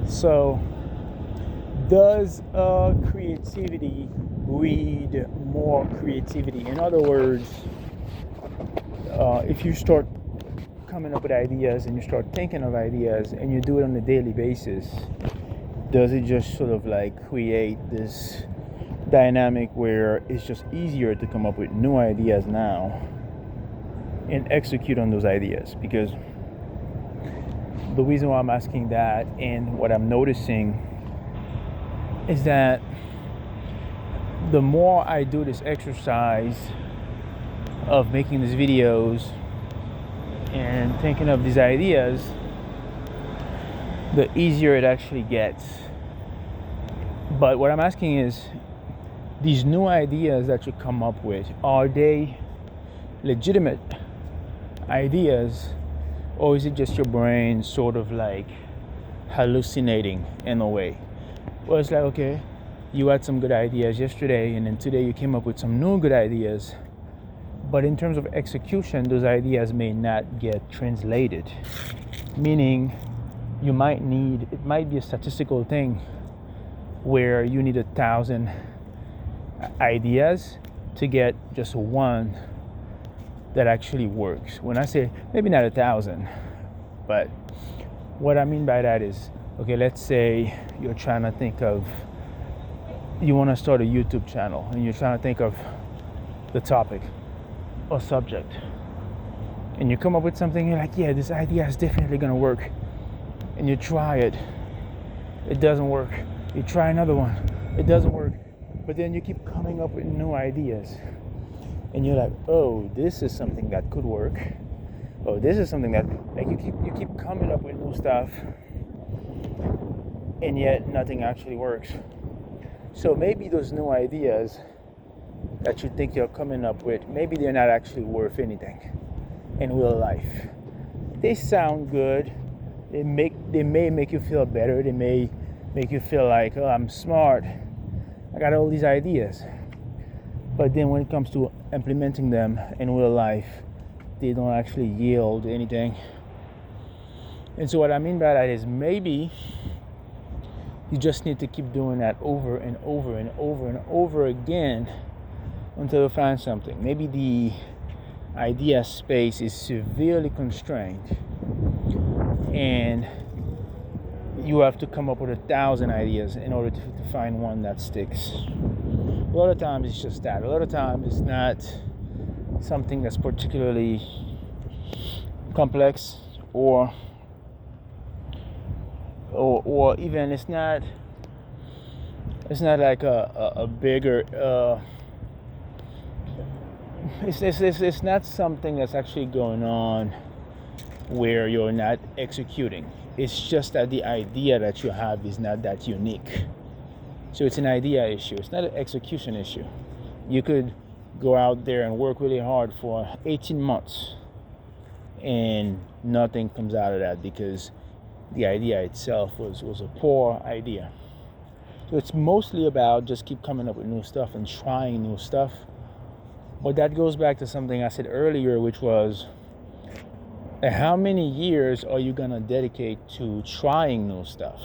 So, does creativity breed more creativity? In other words, if you start coming up with ideas and you start thinking of ideas and you do it on a daily basis, does it just sort of like create this dynamic where it's just easier to come up with new ideas now and execute on those ideas? Because the reason why I'm asking that and what I'm noticing is that the more I do this exercise of making these videos and thinking of these ideas, the easier it actually gets. But what I'm asking is, these new ideas that you come up with, are they legitimate ideas, or is it just your brain sort of like hallucinating in a way? Well, it's like, okay, you had some good ideas yesterday, and then today you came up with some new good ideas. But in terms of execution, those ideas may not get translated. Meaning, it might be a statistical thing where you need 1,000 ideas to get just one that actually works. When I say maybe not 1,000, but what I mean by that is, okay, let's say you're trying to think of, you want to start a YouTube channel and you're trying to think of the topic or subject, and you come up with something, you're like, yeah, this idea is definitely going to work, and you try it, it doesn't work. You try another one, it doesn't work, but then you keep coming up with new ideas, and you're like, oh, this is something that could work. Oh, this is something that, like, you keep coming up with new stuff, and yet nothing actually works. So maybe those new ideas that you think you're coming up with, maybe they're not actually worth anything in real life. They sound good. They may make you feel better. They may make you feel like, oh, I'm smart, I got all these ideas. But then when it comes to implementing them in real life, they don't actually yield anything. And so what I mean by that is, maybe you just need to keep doing that over and over and over and over again until you find something. Maybe the idea space is severely constrained and you have to come up with 1,000 ideas in order to find one that sticks. A lot of times it's just that. A lot of times it's not something that's particularly complex, or even it's not like a bigger it's not something that's actually going on where you're not executing. It's just that the idea that you have is not that unique. So it's an idea issue. It's not an execution issue. You could go out there and work really hard for 18 months and nothing comes out of that because the idea itself was a poor idea. So it's mostly about just keep coming up with new stuff and trying new stuff. But that goes back to something I said earlier, which was, how many years are you going to dedicate to trying new stuff?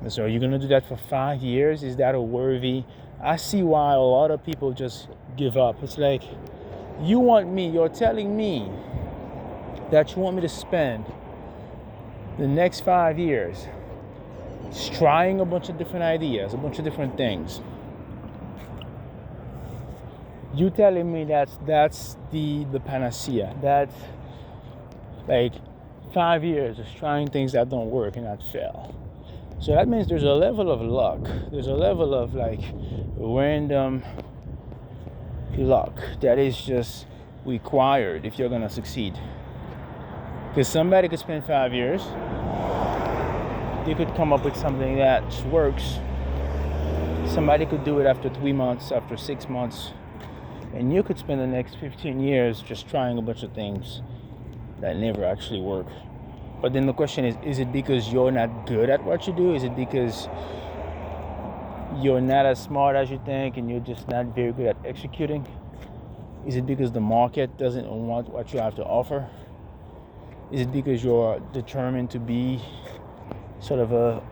So are you going to do that for 5 years? Is that a worthy? I see why a lot of people just give up. It's like, you're telling me that you want me to spend the next 5 years trying a bunch of different ideas, a bunch of different things. You telling me that's the panacea. That's like 5 years of trying things that don't work and that fail. So that means there's a level of luck. There's a level of like random luck that is just required if you're gonna succeed. Because somebody could spend 5 years, they could come up with something that works. Somebody could do it after 3 months, after 6 months. And you could spend the next 15 years just trying a bunch of things that never actually work. But then the question is it because you're not good at what you do? Is it because you're not as smart as you think and you're just not very good at executing? Is it because the market doesn't want what you have to offer? Is it because you're determined to be sort of a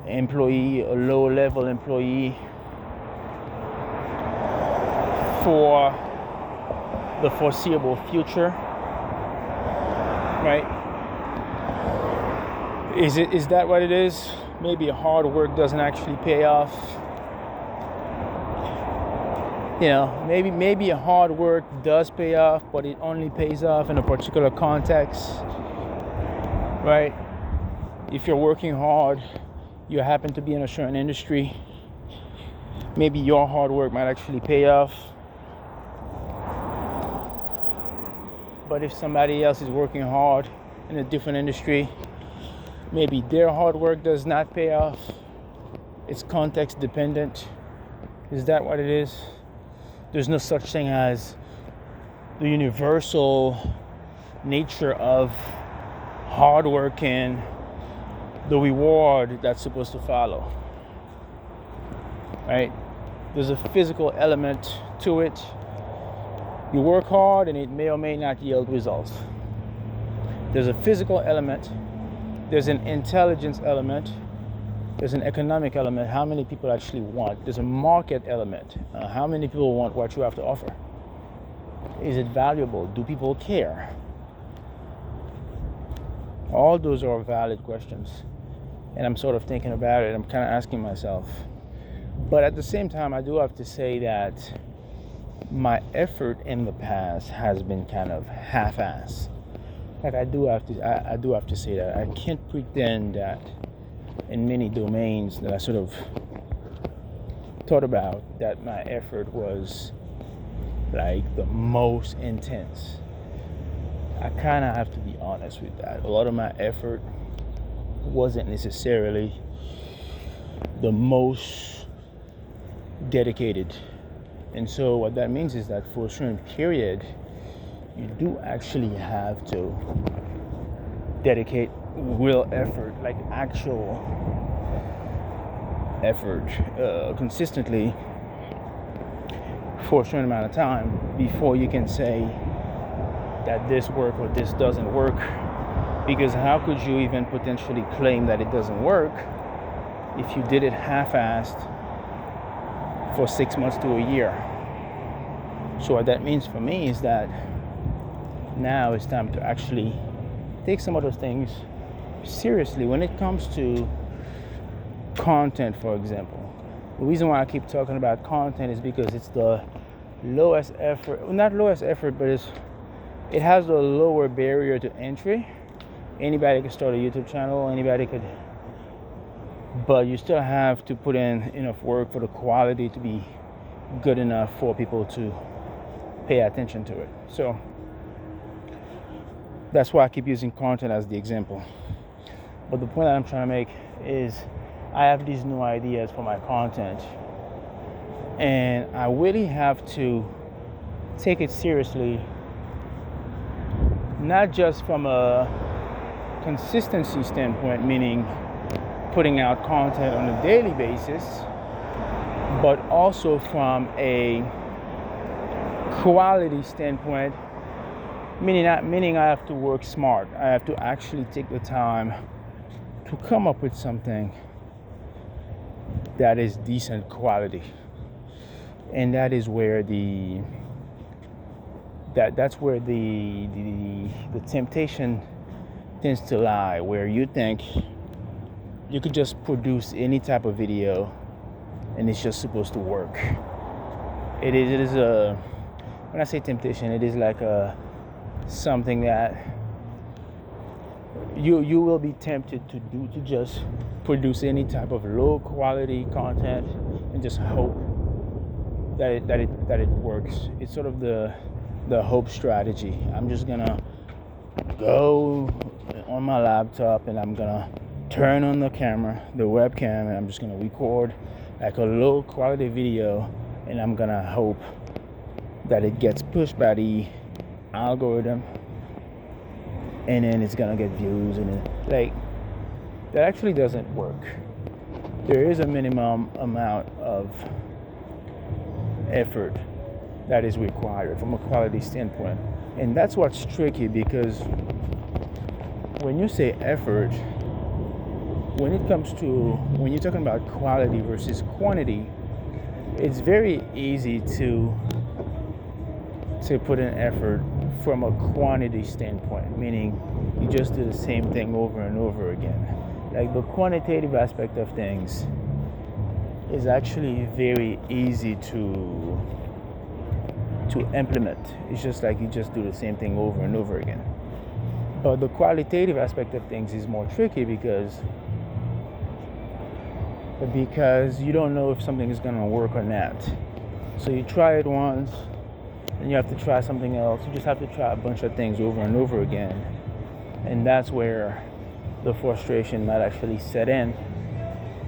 employee, a low level employee for the foreseeable future, right? Is that what it is? Maybe hard work doesn't actually pay off. You know, maybe hard work does pay off, but it only pays off in a particular context, right? If you're working hard, you happen to be in a certain industry, maybe your hard work might actually pay off. But if somebody else is working hard in a different industry, maybe their hard work does not pay off. It's context dependent. Is that what it is? There's no such thing as the universal nature of hard work and the reward that's supposed to follow, right? There's a physical element to it. You work hard and it may or may not yield results. There's a physical element. There's an intelligence element. There's an economic element. How many people actually want? There's a market element. How many people want what you have to offer? Is it valuable? Do people care? All those are valid questions. And I'm sort of thinking about it. I'm kind of asking myself. But at the same time, I do have to say that my effort in the past has been kind of half-assed. Like I do have to say that. I can't pretend that in many domains that I sort of thought about that my effort was like the most intense. I kind of have to be honest with that. A lot of my effort wasn't necessarily the most dedicated. And so what that means is that for a certain period, you do actually have to dedicate real effort, like actual effort, consistently for a certain amount of time before you can say that this works or this doesn't work. Because how could you even potentially claim that it doesn't work if you did it half-assed for 6 months to a year? So what that means for me is that now it's time to actually take some of those things seriously. When it comes to content, for example, the reason why I keep talking about content is because it's the lowest effort, not lowest effort, but it has a lower barrier to entry. Anybody could start a YouTube channel, anybody could, but you still have to put in enough work for the quality to be good enough for people to pay attention to it. So that's why I keep using content as the example. But the point that I'm trying to make is I have these new ideas for my content, and I really have to take it seriously, not just from a consistency standpoint, meaning putting out content on a daily basis, but also from a quality standpoint, meaning I have to work smart. I have to actually take the time to come up with something that is decent quality. And that is where that's where the temptation tends to lie, where you think you could just produce any type of video and it's just supposed to work. It is when I say temptation, it is like something that you will be tempted to do, to just produce any type of low quality content and just hope that it works. It's sort of the hope strategy. I'm just gonna go on my laptop and I'm gonna turn on the camera, the webcam, and I'm just gonna record like a low quality video, and I'm gonna hope that it gets pushed by the algorithm, and then it's gonna get views, and like that actually doesn't work. There is a minimum amount of effort that is required from a quality standpoint, and that's what's tricky, because when you say effort, when it comes to when you're talking about quality versus quantity, it's very easy to put in effort from a quantity standpoint, meaning you just do the same thing over and over again. Like the quantitative aspect of things is actually very easy to implement. It's just like you just do the same thing over and over again. But the qualitative aspect of things is more tricky because you don't know if something is going to work or not. So you try it once, and you have to try something else. You just have to try a bunch of things over and over again. And that's where the frustration might actually set in.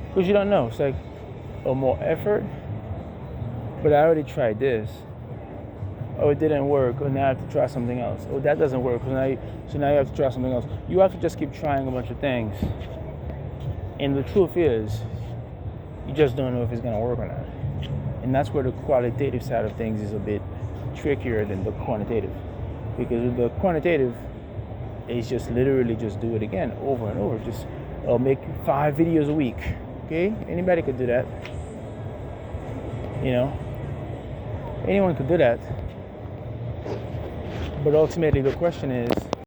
Because you don't know. It's like, oh, more effort? But I already tried this. Oh, it didn't work. Oh, now I have to try something else. Oh, that doesn't work. So now you have to try something else. You have to just keep trying a bunch of things. And the truth is, you just don't know if it's going to work or not. And that's where the qualitative side of things is a bit trickier than the quantitative. Because with the quantitative, it's just literally just do it again over and over. Just make 5 videos a week. Okay? Anybody could do that. You know? Anyone could do that. But ultimately the question is,